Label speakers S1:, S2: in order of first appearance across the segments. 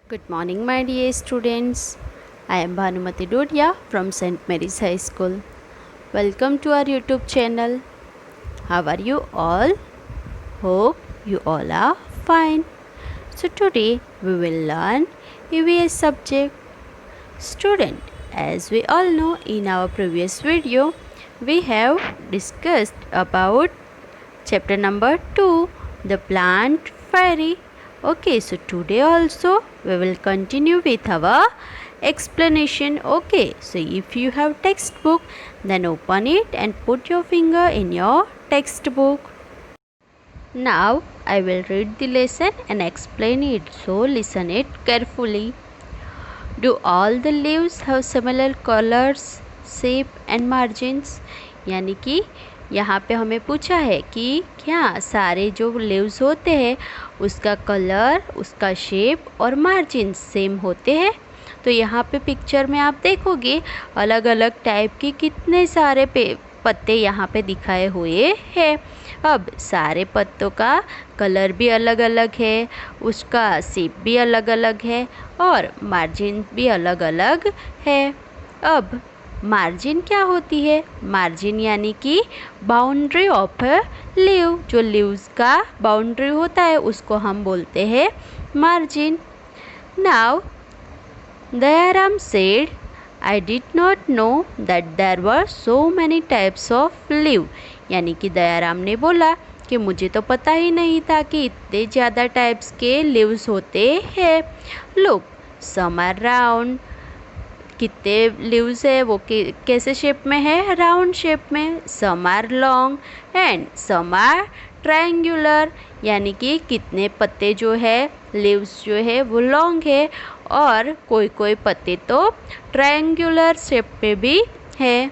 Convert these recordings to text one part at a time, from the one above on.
S1: Good morning, my dear students. I am Bhanumati Dodia from St. Mary's High School. Welcome to our YouTube channel. How are you all? Hope you all are fine. So, today we will learn EVS subject. Student, as we all know, in our previous video, we have discussed about chapter number 2, the plant fairy. Okay, so today also we will continue with our explanation. Okay, so if you have textbook, then open it and put your finger in your textbook. Now I will read the lesson and explain it, so listen it carefully. Do all the leaves have similar colors, shape and margins? यानी कि यहाँ पे हमें पूछा है कि क्या सारे जो लीव्स होते हैं उसका कलर, उसका शेप और मार्जिन सेम होते हैं। तो यहाँ पे पिक्चर में आप देखोगे अलग अलग टाइप के कितने सारे पत्ते यहाँ पे दिखाए हुए हैं। अब सारे पत्तों का कलर भी अलग अलग है, उसका शेप भी अलग अलग है और मार्जिन भी अलग अलग है। अब मार्जिन क्या होती है? मार्जिन यानी कि बाउंड्री ऑफ अ लीव, जो लीव्स का बाउंड्री होता है उसको हम बोलते हैं margin. Now Dayaram said, I did not know that there were so many types of leaf. यानी कि दयाराम ने बोला कि मुझे तो पता ही नहीं था कि इतने ज़्यादा टाइप्स के लीव्स होते हैं। लुक, सम आर राउंड, कितने लीव्स है वो कैसे शेप में है? राउंड शेप में। Some are long and some are triangular, यानी कि कितने पत्ते जो है लीव्स जो है वो लॉन्ग है और कोई कोई पत्ते तो ट्रायंगुलर शेप में भी है।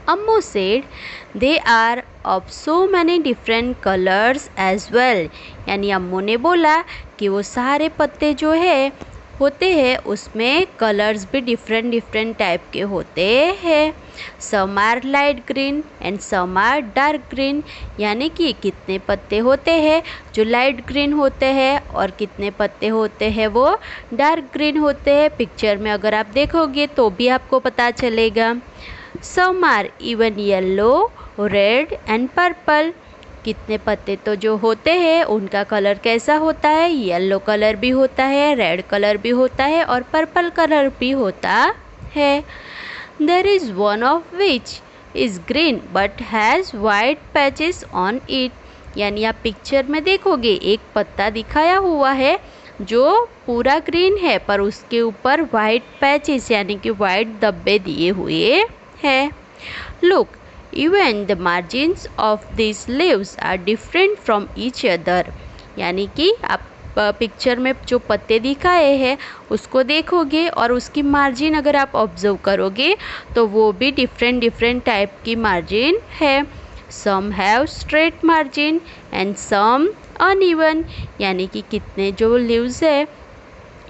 S1: Ammu said they are of so many different colours as well, यानी अम्मू ने बोला कि वो सारे पत्ते जो है होते हैं उसमें कलर्स भी डिफरेंट डिफरेंट टाइप के होते हैं। Some are light green and some are dark green, यानी कि कितने पत्ते होते हैं जो लाइट ग्रीन होते हैं और कितने पत्ते होते हैं वो डार्क ग्रीन होते हैं। पिक्चर में अगर आप देखोगे तो भी आपको पता चलेगा। Some are even yellow, red and purple, कितने पत्ते तो जो होते हैं उनका कलर कैसा होता है? येलो कलर भी होता है, रेड कलर भी होता है और पर्पल कलर भी होता है। There is one of which is green but has white patches on it, यानी आप पिक्चर में देखोगे एक पत्ता दिखाया हुआ है जो पूरा ग्रीन है पर उसके ऊपर वाइट पैचेस यानी कि वाइट धब्बे दिए हुए हैं। Look, even the margins of these leaves are different from each other, यानी कि आप पिक्चर में जो पत्ते दिखाए हैं उसको देखोगे और उसकी मार्जिन अगर आप ऑब्जर्व करोगे तो वो भी डिफरेंट डिफरेंट टाइप की मार्जिन है। Some have straight margin and some uneven, यानी कि कितने जो लीव्स है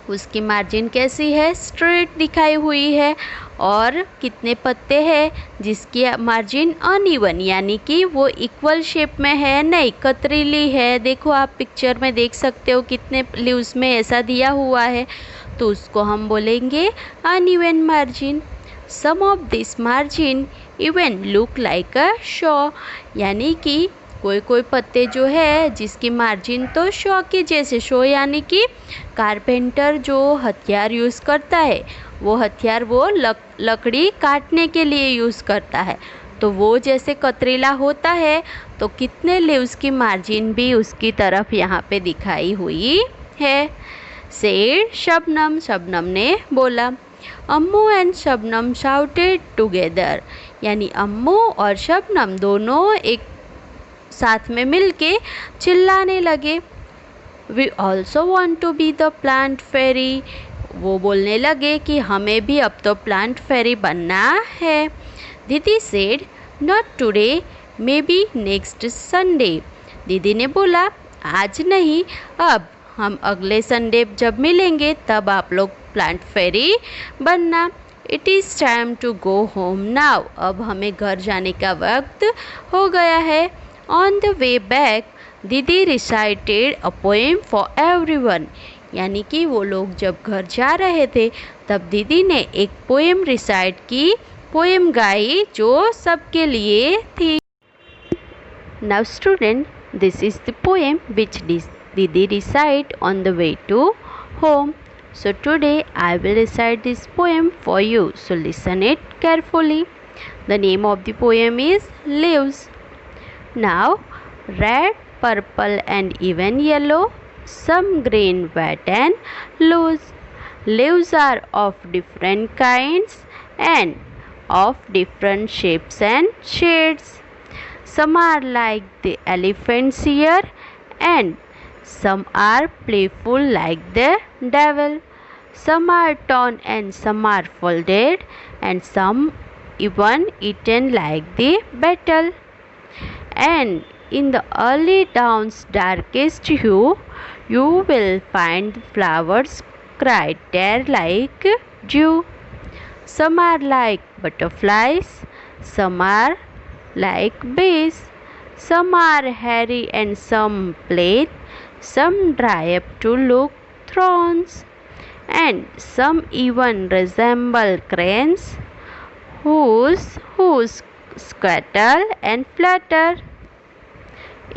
S1: उसकी मार्जिन कैसी है? स्ट्रेट दिखाई हुई है और कितने पत्ते हैं जिसकी मार्जिन अनइवन, यानी कि वो इक्वल शेप में है, नहीं कतरीली है। देखो आप पिक्चर में देख सकते हो कितने लीव्स में ऐसा दिया हुआ है, तो उसको हम बोलेंगे uneven margin. Some of this margin even look like a saw, यानी कि कोई कोई पत्ते जो है जिसकी मार्जिन तो शॉ के जैसे, शॉ यानी कि कारपेंटर जो हथियार यूज़ करता है वो हथियार वो लकड़ी काटने के लिए यूज़ करता है, तो वो जैसे कतरीला होता है तो कितने लीव्स की मार्जिन भी उसकी तरफ यहाँ पे दिखाई हुई है। सेड शबनम, शबनम ने बोला। अम्मू एंड शबनम शाउटेड टुगेदर, यानी अम्मू और शबनम दोनों एक साथ में मिलके चिल्लाने लगे। We also want to be the plant fairy, वो बोलने लगे कि हमें भी अब तो प्लांट फेरी बनना है। दीदी said not today, may be next Sunday, दीदी ने बोला आज नहीं, अब हम अगले संडे जब मिलेंगे तब आप लोग प्लांट फेरी बनना। It is time to go home now, अब हमें घर जाने का वक्त हो गया है। ऑन द वे बैक दीदी recited a poem for everyone, यानी कि वो लोग जब घर जा रहे थे तब दीदी ने एक पोएम रिसाइट की, पोएम गाई जो सबके लिए थी। Now student, this is the poem which Didi recite on the way to home. So today I will recite this poem for you. So listen it carefully. The name of the poem is Leaves. Now red, purple and even yellow, some green, wet and loose. Leaves are of different kinds and of different shapes and shades. Some are like the elephant's ear and some are playful like the devil. Some are torn and some are folded and some even eaten like the beetle. And in the early dawn's darkest hue, you will find flowers cried there like dew. Some are like butterflies, some are like bees, some are hairy and some plain, some dry up to look thorns, and some even resemble cranes whose scuttle and flutter.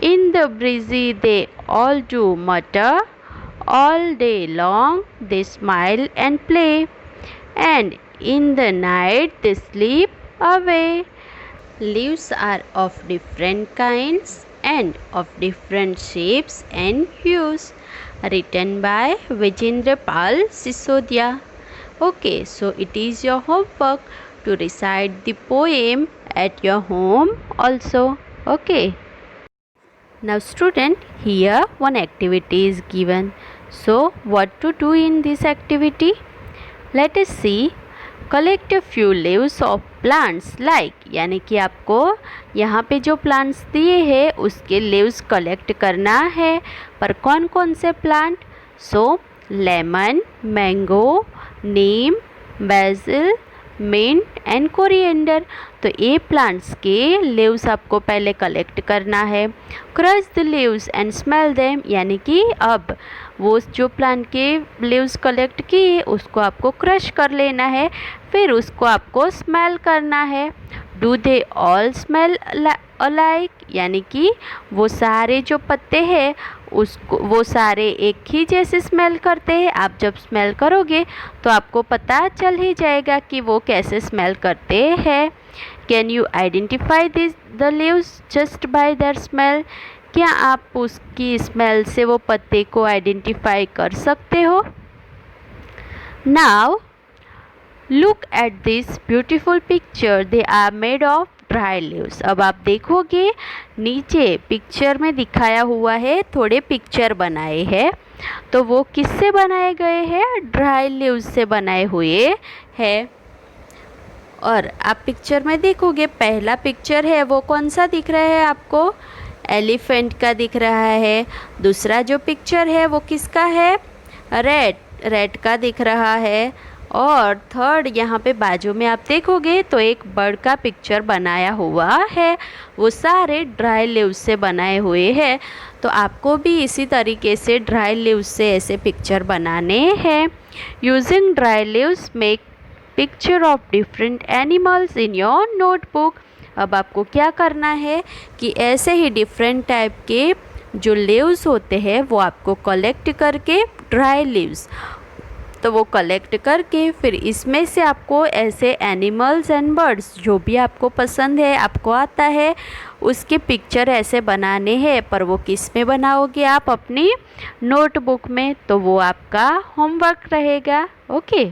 S1: In the breezy they all do mutter, all day long they smile and play, and in the night they sleep away. Leaves are of different kinds and of different shapes and hues. Written by Vijendra Pal Sisodia. Okay, so it is your homework to recite the poem at your home also. Okay. Now student, here one activity is given. So what to do in this activity? Let us see. Collect a few leaves of plants like, यानी कि आपको यहाँ पे जो plants दिए हैं उसके leaves collect करना है। पर कौन कौन से plant? So lemon, mango, neem, basil, mint and coriander. तो ये प्लांट्स के लीव्स आपको पहले कलेक्ट करना है। Crush the leaves and smell them, यानी कि अब वो जो प्लांट के लीव्स कलेक्ट किए उसको आपको क्रश कर लेना है, फिर उसको आपको स्मेल करना है। Do they all smell alike, यानी कि वो सारे जो पत्ते हैं उसको वो सारे एक ही जैसे स्मेल करते हैं। आप जब स्मेल करोगे तो आपको पता चल ही जाएगा कि वो कैसे स्मेल करते हैं। Can you identify this the leaves just by their smell, क्या आप उसकी स्मेल से वो पत्ते को आइडेंटिफाई कर सकते हो? Now look at this beautiful picture, they are made of dry leaves. अब आप देखोगे नीचे पिक्चर में दिखाया हुआ है, थोड़े पिक्चर बनाए हैं, तो वो किससे बनाए गए हैं? ड्राई लीव्स से बनाए हुए हैं। और आप पिक्चर में देखोगे पहला पिक्चर है वो कौन सा दिख रहा है आपको? एलिफेंट का दिख रहा है। दूसरा जो पिक्चर है वो किसका है? रेड का दिख रहा है। और थर्ड यहाँ पे बाजू में आप देखोगे तो एक बर्ड का पिक्चर बनाया हुआ है। वो सारे ड्राई लीव्स से बनाए हुए हैं। तो आपको भी इसी तरीके से ड्राई लीव्स से ऐसे पिक्चर बनाने हैं। Using dry leaves make picture of different animals in your notebook. अब आपको क्या करना है कि ऐसे ही डिफरेंट टाइप के जो लीव्स होते हैं वो आपको कलेक्ट करके, ड्राई लीव्स तो वो कलेक्ट करके फिर इसमें से आपको ऐसे एनिमल्स एंड बर्ड्स जो भी आपको पसंद है, आपको आता है, उसके पिक्चर ऐसे बनाने हैं। पर वो किस में बनाओगे आप? अपनी नोटबुक में। तो वो आपका होमवर्क रहेगा। ओके।